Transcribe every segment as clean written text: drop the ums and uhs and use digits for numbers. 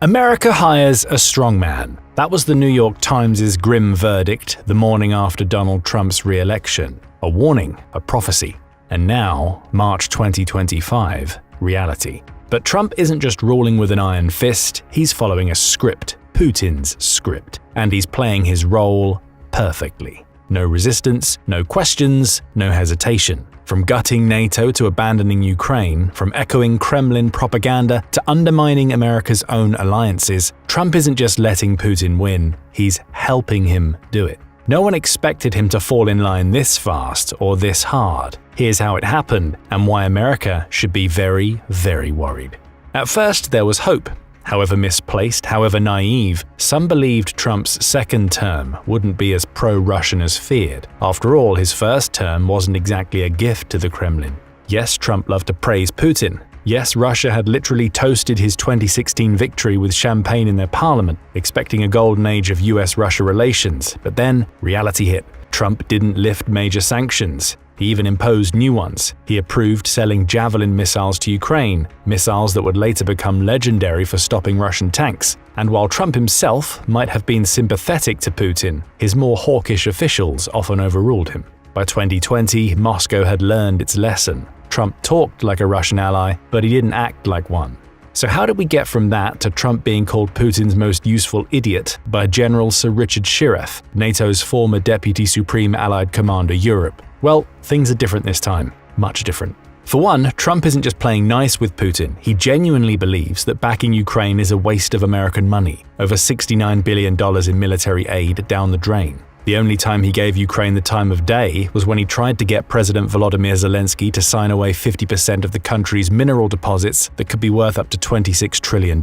America hires a strongman. That was the New York Times' grim verdict the morning after Donald Trump's re-election. A warning, a prophecy. And now, March 2025, reality. But Trump isn't just ruling with an iron fist, he's following a script, Putin's script. And he's playing his role perfectly. No resistance, no questions, no hesitation. From gutting NATO to abandoning Ukraine, from echoing Kremlin propaganda to undermining America's own alliances, Trump isn't just letting Putin win, he's helping him do it. No one expected him to fall in line this fast or this hard. Here's how it happened and why America should be very, very worried. At first, there was hope. However misplaced, however naive, some believed Trump's second term wouldn't be as pro-Russian as feared. After all, his first term wasn't exactly a gift to the Kremlin. Yes, Trump loved to praise Putin. Yes, Russia had literally toasted his 2016 victory with champagne in their parliament, expecting a golden age of US-Russia relations. But then, reality hit. Trump didn't lift major sanctions. He even imposed new ones. He approved selling Javelin missiles to Ukraine, missiles that would later become legendary for stopping Russian tanks. And while Trump himself might have been sympathetic to Putin, his more hawkish officials often overruled him. By 2020, Moscow had learned its lesson. Trump talked like a Russian ally, but he didn't act like one. So how did we get from that to Trump being called Putin's most useful idiot by General Sir Richard Shirreff, NATO's former Deputy Supreme Allied Commander Europe? Well, things are different this time. Much different. For one, Trump isn't just playing nice with Putin. He genuinely believes that backing Ukraine is a waste of American money. Over $69 billion in military aid down the drain. The only time he gave Ukraine the time of day was when he tried to get President Volodymyr Zelensky to sign away 50% of the country's mineral deposits that could be worth up to $26 trillion.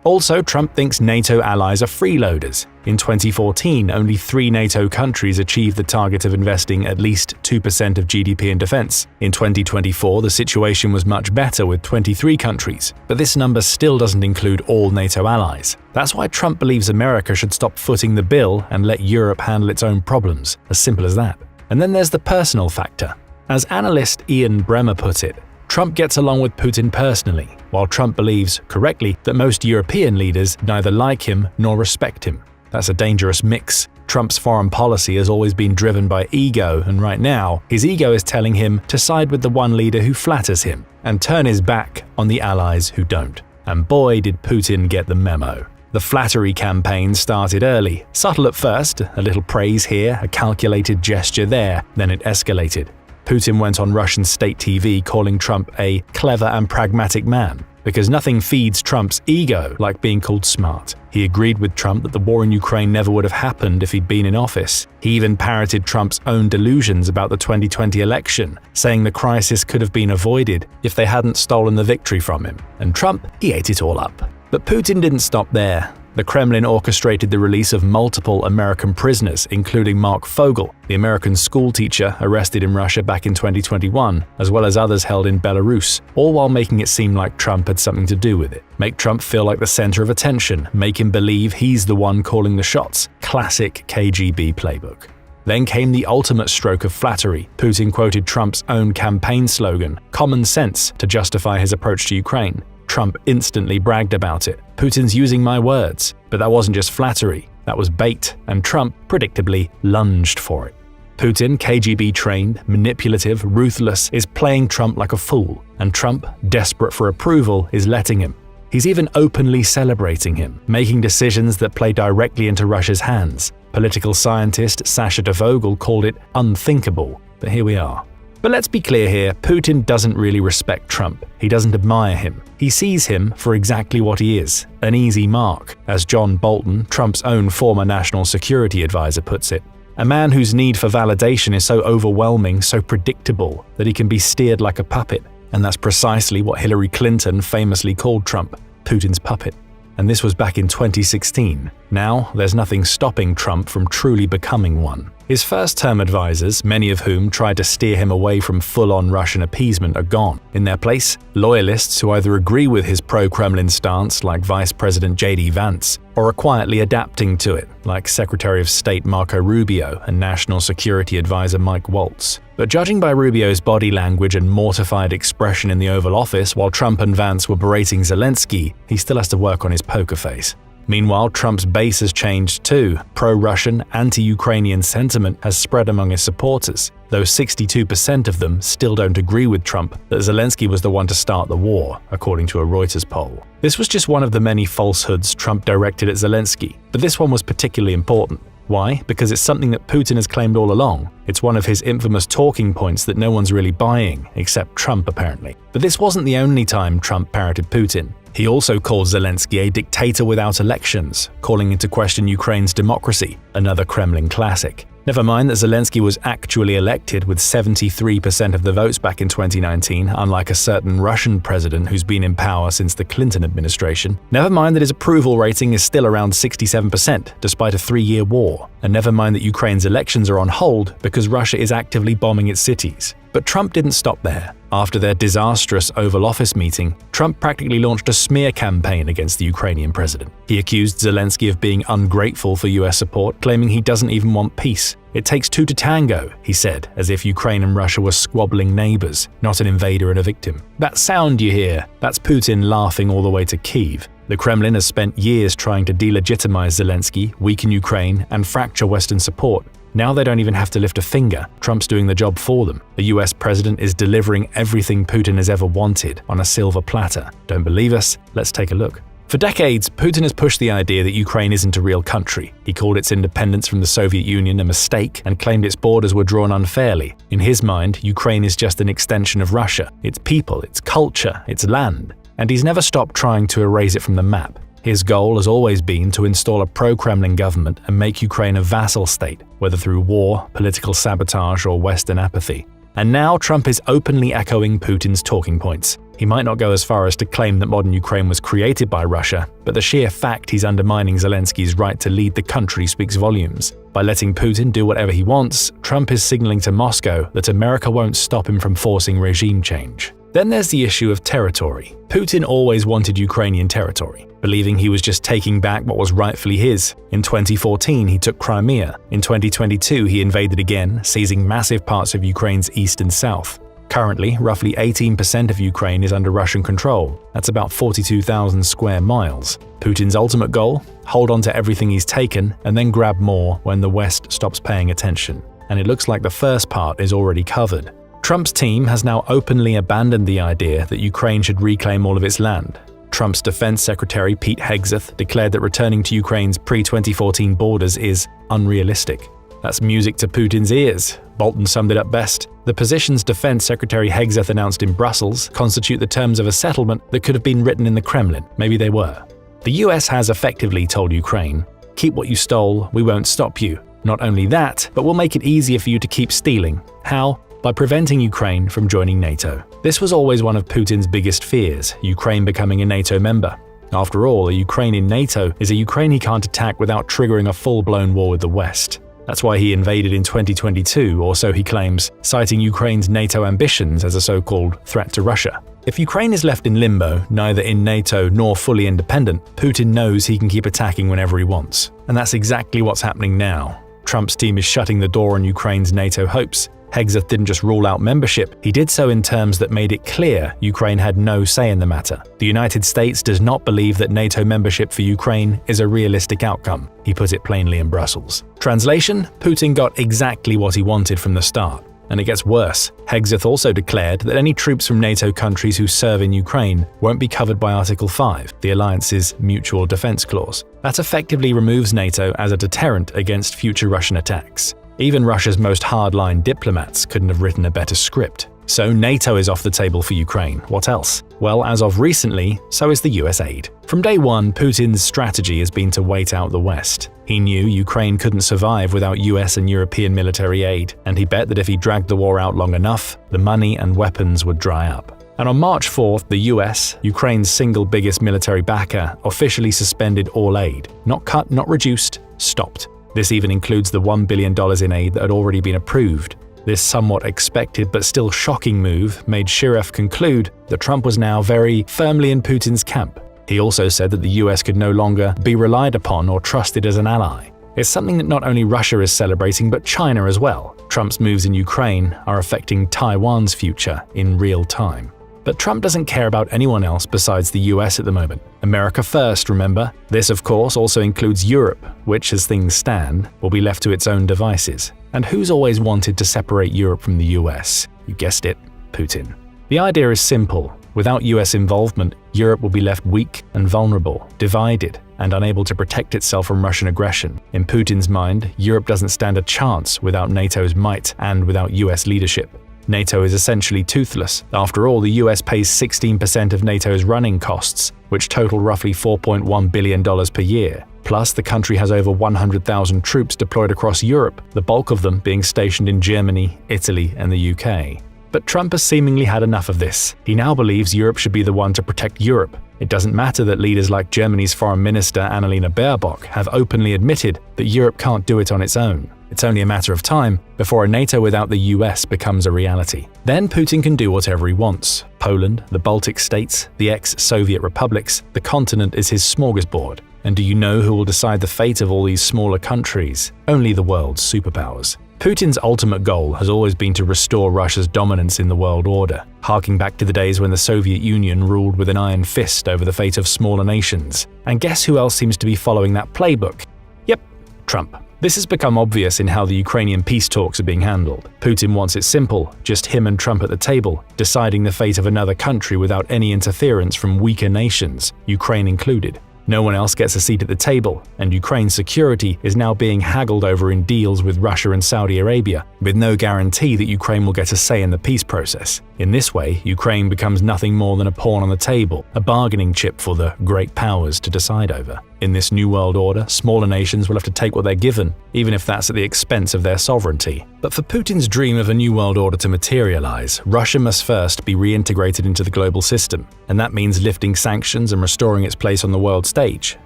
Also, Trump thinks NATO allies are freeloaders. In 2014, only 3 NATO countries achieved the target of investing at least 2% of GDP in defense. In 2024, the situation was much better with 23 countries, but this number still doesn't include all NATO allies. That's why Trump believes America should stop footing the bill and let Europe handle its own problems. As simple as that. And then there's the personal factor. As analyst Ian Bremmer put it, Trump gets along with Putin personally, while Trump believes, correctly, that most European leaders neither like him nor respect him. That's a dangerous mix. Trump's foreign policy has always been driven by ego, and right now, his ego is telling him to side with the one leader who flatters him and turn his back on the allies who don't. And boy, did Putin get the memo. The flattery campaign started early, subtle at first, a little praise here, a calculated gesture there, then it escalated. Putin went on Russian state TV calling Trump a clever and pragmatic man, because nothing feeds Trump's ego like being called smart. He agreed with Trump that the war in Ukraine never would have happened if he'd been in office. He even parroted Trump's own delusions about the 2020 election, saying the crisis could have been avoided if they hadn't stolen the victory from him. And Trump, he ate it all up. But Putin didn't stop there. The Kremlin orchestrated the release of multiple American prisoners, including Mark Fogel, the American schoolteacher arrested in Russia back in 2021, as well as others held in Belarus, all while making it seem like Trump had something to do with it. Make Trump feel like the center of attention, make him believe he's the one calling the shots. Classic KGB playbook. Then came the ultimate stroke of flattery. Putin quoted Trump's own campaign slogan, "Common sense," to justify his approach to Ukraine. Trump instantly bragged about it. Putin's using my words. But that wasn't just flattery, that was bait, and Trump, predictably, lunged for it. Putin, KGB trained, manipulative, ruthless, is playing Trump like a fool, and Trump, desperate for approval, is letting him. He's even openly celebrating him, making decisions that play directly into Russia's hands. Political scientist Sasha DeVogel called it unthinkable, but here we are. But let's be clear here, Putin doesn't really respect Trump. He doesn't admire him. He sees him for exactly what he is, an easy mark, as John Bolton, Trump's own former national security advisor, puts it. A man whose need for validation is so overwhelming, so predictable, that he can be steered like a puppet. And that's precisely what Hillary Clinton famously called Trump, Putin's puppet. And this was back in 2016. Now, there's nothing stopping Trump from truly becoming one. His first-term advisors, many of whom tried to steer him away from full-on Russian appeasement, are gone. In their place, loyalists who either agree with his pro-Kremlin stance, like Vice President J.D. Vance, or are quietly adapting to it, like Secretary of State Marco Rubio and National Security Advisor Mike Waltz. But judging by Rubio's body language and mortified expression in the Oval Office while Trump and Vance were berating Zelensky, he still has to work on his poker face. Meanwhile, Trump's base has changed too. Pro-Russian, anti-Ukrainian sentiment has spread among his supporters, though 62% of them still don't agree with Trump that Zelensky was the one to start the war, according to a Reuters poll. This was just one of the many falsehoods Trump directed at Zelensky, but this one was particularly important. Why? Because it's something that Putin has claimed all along. It's one of his infamous talking points that no one's really buying, except Trump apparently. But this wasn't the only time Trump parroted Putin. He also called Zelensky a dictator without elections, calling into question Ukraine's democracy, another Kremlin classic. Never mind that Zelensky was actually elected with 73% of the votes back in 2019, unlike a certain Russian president who's been in power since the Clinton administration. Never mind that his approval rating is still around 67%, despite a 3-year war. And never mind that Ukraine's elections are on hold because Russia is actively bombing its cities. But Trump didn't stop there. After their disastrous Oval Office meeting, Trump practically launched a smear campaign against the Ukrainian president. He accused Zelensky of being ungrateful for US support, claiming he doesn't even want peace. It takes two to tango, he said, as if Ukraine and Russia were squabbling neighbors, not an invader and a victim. That sound you hear, that's Putin laughing all the way to Kyiv. The Kremlin has spent years trying to delegitimize Zelensky, weaken Ukraine, and fracture Western support. Now they don't even have to lift a finger. Trump's doing the job for them. The US president is delivering everything Putin has ever wanted on a silver platter. Don't believe us? Let's take a look. For decades, Putin has pushed the idea that Ukraine isn't a real country. He called its independence from the Soviet Union a mistake and claimed its borders were drawn unfairly. In his mind, Ukraine is just an extension of Russia, its people, its culture, its land. And he's never stopped trying to erase it from the map. His goal has always been to install a pro-Kremlin government and make Ukraine a vassal state, whether through war, political sabotage, or Western apathy. And now Trump is openly echoing Putin's talking points. He might not go as far as to claim that modern Ukraine was created by Russia, but the sheer fact he's undermining Zelensky's right to lead the country speaks volumes. By letting Putin do whatever he wants, Trump is signaling to Moscow that America won't stop him from forcing regime change. Then there's the issue of territory. Putin always wanted Ukrainian territory, believing he was just taking back what was rightfully his. In 2014, he took Crimea. In 2022, he invaded again, seizing massive parts of Ukraine's east and south. Currently, roughly 18% of Ukraine is under Russian control. That's about 42,000 square miles. Putin's ultimate goal? Hold on to everything he's taken and then grab more when the West stops paying attention. And it looks like the first part is already covered. Trump's team has now openly abandoned the idea that Ukraine should reclaim all of its land. Trump's Defense Secretary Pete Hegseth declared that returning to Ukraine's pre-2014 borders is unrealistic. That's music to Putin's ears. Bolton summed it up best. The positions Defense Secretary Hegseth announced in Brussels constitute the terms of a settlement that could have been written in the Kremlin. Maybe they were. The US has effectively told Ukraine, "Keep what you stole, we won't stop you." Not only that, but we'll make it easier for you to keep stealing. How? By preventing Ukraine from joining NATO. This was always one of Putin's biggest fears, Ukraine becoming a NATO member. After all, a Ukraine in NATO is a Ukraine he can't attack without triggering a full-blown war with the West. That's why he invaded in 2022, or so he claims, citing Ukraine's NATO ambitions as a so-called threat to Russia. If Ukraine is left in limbo, neither in NATO nor fully independent, Putin knows he can keep attacking whenever he wants. And that's exactly what's happening now. Trump's team is shutting the door on Ukraine's NATO hopes. Hegseth didn't just rule out membership, he did so in terms that made it clear Ukraine had no say in the matter. The United States does not believe that NATO membership for Ukraine is a realistic outcome, he put it plainly in Brussels. Translation: Putin got exactly what he wanted from the start. And it gets worse. Hegseth also declared that any troops from NATO countries who serve in Ukraine won't be covered by Article 5, the alliance's mutual defense clause. That effectively removes NATO as a deterrent against future Russian attacks. Even Russia's most hardline diplomats couldn't have written a better script. So NATO is off the table for Ukraine. What else? Well, as of recently, so is the US aid. From day one, Putin's strategy has been to wait out the West. He knew Ukraine couldn't survive without US and European military aid, and he bet that if he dragged the war out long enough, the money and weapons would dry up. And on March 4th, the US, Ukraine's single biggest military backer, officially suspended all aid. Not cut, not reduced, stopped. This even includes the $1 billion in aid that had already been approved. This somewhat expected but still shocking move made Shiref conclude that Trump was now very firmly in Putin's camp. He also said that the US could no longer be relied upon or trusted as an ally. It's something that not only Russia is celebrating but China as well. Trump's moves in Ukraine are affecting Taiwan's future in real time. But Trump doesn't care about anyone else besides the US at the moment. America first, remember? This, of course, also includes Europe, which, as things stand, will be left to its own devices. And who's always wanted to separate Europe from the US? You guessed it, Putin. The idea is simple. Without US involvement, Europe will be left weak and vulnerable, divided, and unable to protect itself from Russian aggression. In Putin's mind, Europe doesn't stand a chance without NATO's might and without US leadership. NATO is essentially toothless. After all, the US pays 16% of NATO's running costs, which total roughly $4.1 billion per year. Plus, the country has over 100,000 troops deployed across Europe, the bulk of them being stationed in Germany, Italy, and the UK. But Trump has seemingly had enough of this. He now believes Europe should be the one to protect Europe. It doesn't matter that leaders like Germany's Foreign Minister Annalena Baerbock have openly admitted that Europe can't do it on its own. It's only a matter of time before a NATO without the US becomes a reality. Then Putin can do whatever he wants. Poland, the Baltic states, the ex-Soviet republics, the continent is his smorgasbord. And do you know who will decide the fate of all these smaller countries? Only the world's superpowers. Putin's ultimate goal has always been to restore Russia's dominance in the world order, harking back to the days when the Soviet Union ruled with an iron fist over the fate of smaller nations. And guess who else seems to be following that playbook? Yep, Trump. This has become obvious in how the Ukrainian peace talks are being handled. Putin wants it simple, just him and Trump at the table, deciding the fate of another country without any interference from weaker nations, Ukraine included. No one else gets a seat at the table, and Ukraine's security is now being haggled over in deals with Russia and Saudi Arabia, with no guarantee that Ukraine will get a say in the peace process. In this way, Ukraine becomes nothing more than a pawn on the table, a bargaining chip for the great powers to decide over. In this new world order, smaller nations will have to take what they're given, even if that's at the expense of their sovereignty. But for Putin's dream of a new world order to materialize, Russia must first be reintegrated into the global system, and that means lifting sanctions and restoring its place on the world stage.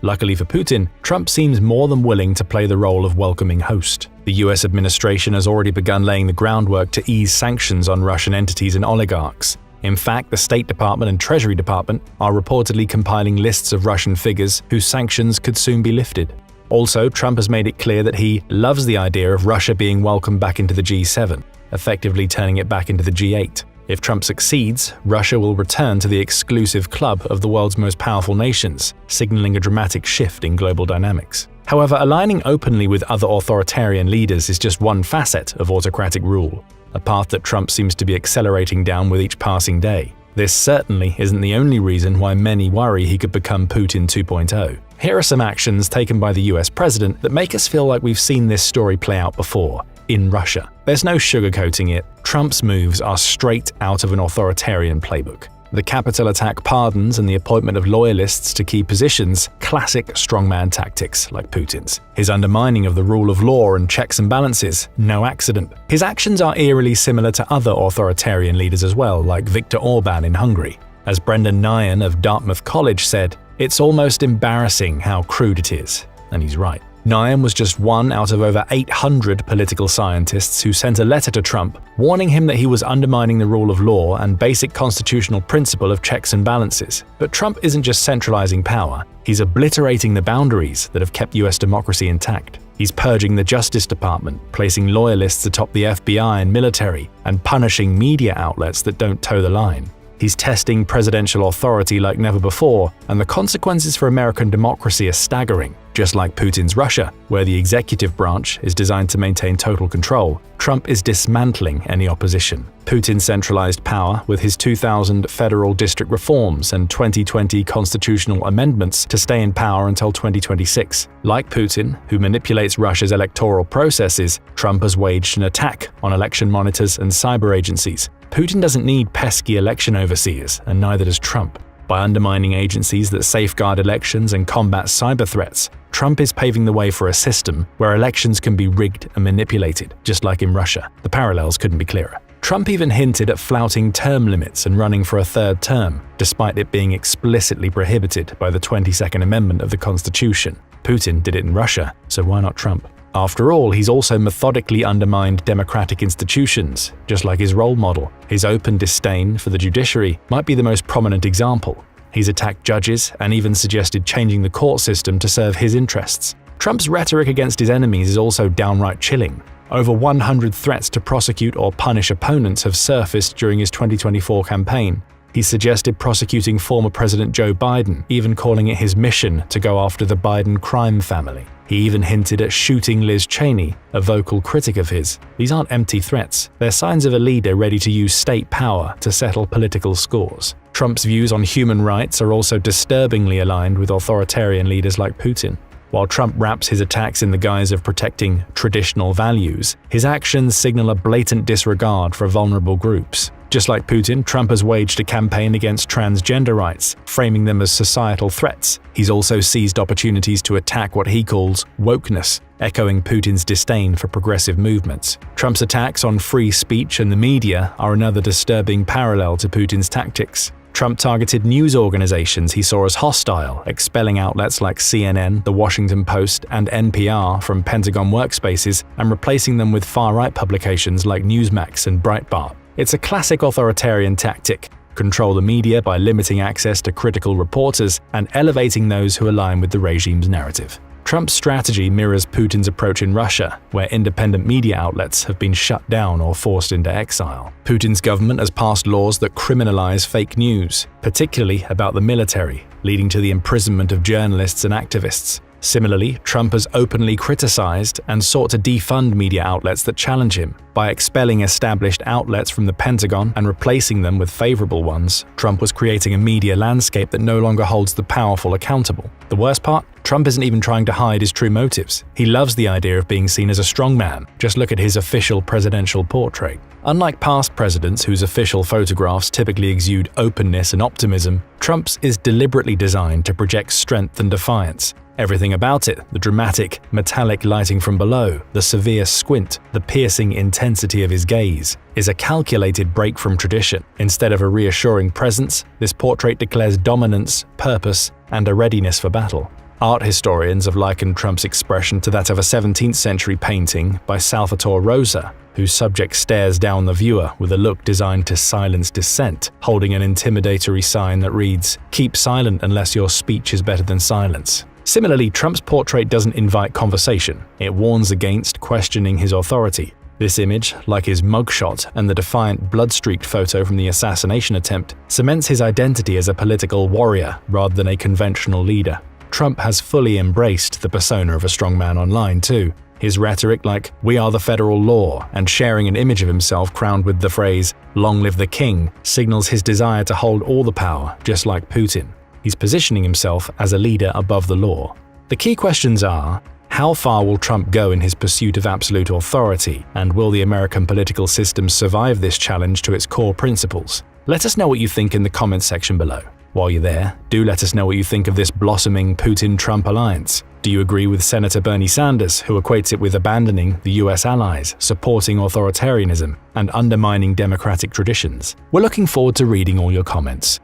Luckily for Putin, Trump seems more than willing to play the role of welcoming host. The US administration has already begun laying the groundwork to ease sanctions on Russian entities and oligarchs. In fact, the State Department and Treasury Department are reportedly compiling lists of Russian figures whose sanctions could soon be lifted. Also, Trump has made it clear that he loves the idea of Russia being welcomed back into the G7, effectively turning it back into the G8. If Trump succeeds, Russia will return to the exclusive club of the world's most powerful nations, signaling a dramatic shift in global dynamics. However, aligning openly with other authoritarian leaders is just one facet of autocratic rule, a path that Trump seems to be accelerating down with each passing day. This certainly isn't the only reason why many worry he could become Putin 2.0. Here are some actions taken by the US president that make us feel like we've seen this story play out before, in Russia. There's no sugarcoating it. Trump's moves are straight out of an authoritarian playbook. The Capitol attack pardons and the appointment of loyalists to key positions, classic strongman tactics like Putin's. His undermining of the rule of law and checks and balances, no accident. His actions are eerily similar to other authoritarian leaders as well, like Viktor Orban in Hungary. As Brendan Nyhan of Dartmouth College said, "It's almost embarrassing how crude it is." And he's right. Nyhan was just one out of over 800 political scientists who sent a letter to Trump warning him that he was undermining the rule of law and basic constitutional principle of checks and balances. But Trump isn't just centralizing power, he's obliterating the boundaries that have kept US democracy intact. He's purging the Justice Department, placing loyalists atop the FBI and military, and punishing media outlets that don't toe the line. He's testing presidential authority like never before, and the consequences for American democracy are staggering. Just like Putin's Russia, where the executive branch is designed to maintain total control, Trump is dismantling any opposition. Putin centralized power with his 2000 federal district reforms and 2020 constitutional amendments to stay in power until 2026. Like Putin, who manipulates Russia's electoral processes, Trump has waged an attack on election monitors and cyber agencies. Putin doesn't need pesky election overseers, and neither does Trump. By undermining agencies that safeguard elections and combat cyber threats, Trump is paving the way for a system where elections can be rigged and manipulated, just like in Russia. The parallels couldn't be clearer. Trump even hinted at flouting term limits and running for a third term, despite it being explicitly prohibited by the 22nd Amendment of the Constitution. Putin did it in Russia, so why not Trump? After all, he's also methodically undermined democratic institutions, just like his role model. His open disdain for the judiciary might be the most prominent example. He's attacked judges and even suggested changing the court system to serve his interests. Trump's rhetoric against his enemies is also downright chilling. Over 100 threats to prosecute or punish opponents have surfaced during his 2024 campaign. He suggested prosecuting former President Joe Biden, even calling it his mission to go after the Biden crime family. He even hinted at shooting Liz Cheney, a vocal critic of his. These aren't empty threats. They're signs of a leader ready to use state power to settle political scores. Trump's views on human rights are also disturbingly aligned with authoritarian leaders like Putin. While Trump wraps his attacks in the guise of protecting traditional values, his actions signal a blatant disregard for vulnerable groups. Just like Putin, Trump has waged a campaign against transgender rights, framing them as societal threats. He's also seized opportunities to attack what he calls wokeness, echoing Putin's disdain for progressive movements. Trump's attacks on free speech and the media are another disturbing parallel to Putin's tactics. Trump targeted news organizations he saw as hostile, expelling outlets like CNN, The Washington Post, and NPR from Pentagon workspaces and replacing them with far-right publications like Newsmax and Breitbart. It's a classic authoritarian tactic: control the media by limiting access to critical reporters and elevating those who align with the regime's narrative. Trump's strategy mirrors Putin's approach in Russia, where independent media outlets have been shut down or forced into exile. Putin's government has passed laws that criminalize fake news, particularly about the military, leading to the imprisonment of journalists and activists. Similarly, Trump has openly criticized and sought to defund media outlets that challenge him. By expelling established outlets from the Pentagon and replacing them with favorable ones, Trump was creating a media landscape that no longer holds the powerful accountable. The worst part? Trump isn't even trying to hide his true motives. He loves the idea of being seen as a strongman. Just look at his official presidential portrait. Unlike past presidents whose official photographs typically exude openness and optimism, Trump's is deliberately designed to project strength and defiance. Everything about it, the dramatic, metallic lighting from below, the severe squint, the piercing intensity of his gaze, is a calculated break from tradition. Instead of a reassuring presence, this portrait declares dominance, purpose, and a readiness for battle. Art historians have likened Trump's expression to that of a 17th century painting by Salvatore Rosa, whose subject stares down the viewer with a look designed to silence dissent, holding an intimidatory sign that reads, "Keep silent unless your speech is better than silence." Similarly, Trump's portrait doesn't invite conversation. It warns against questioning his authority. This image, like his mugshot and the defiant blood-streaked photo from the assassination attempt, cements his identity as a political warrior rather than a conventional leader. Trump has fully embraced the persona of a strongman online too. His rhetoric like, "We are the federal law," and sharing an image of himself crowned with the phrase, "Long live the king," signals his desire to hold all the power, just like Putin. He's positioning himself as a leader above the law. The key questions are, how far will Trump go in his pursuit of absolute authority, and will the American political system survive this challenge to its core principles? Let us know what you think in the comments section below. While you're there, do let us know what you think of this blossoming Putin-Trump alliance. Do you agree with Senator Bernie Sanders, who equates it with abandoning the US allies, supporting authoritarianism, and undermining democratic traditions? We're looking forward to reading all your comments.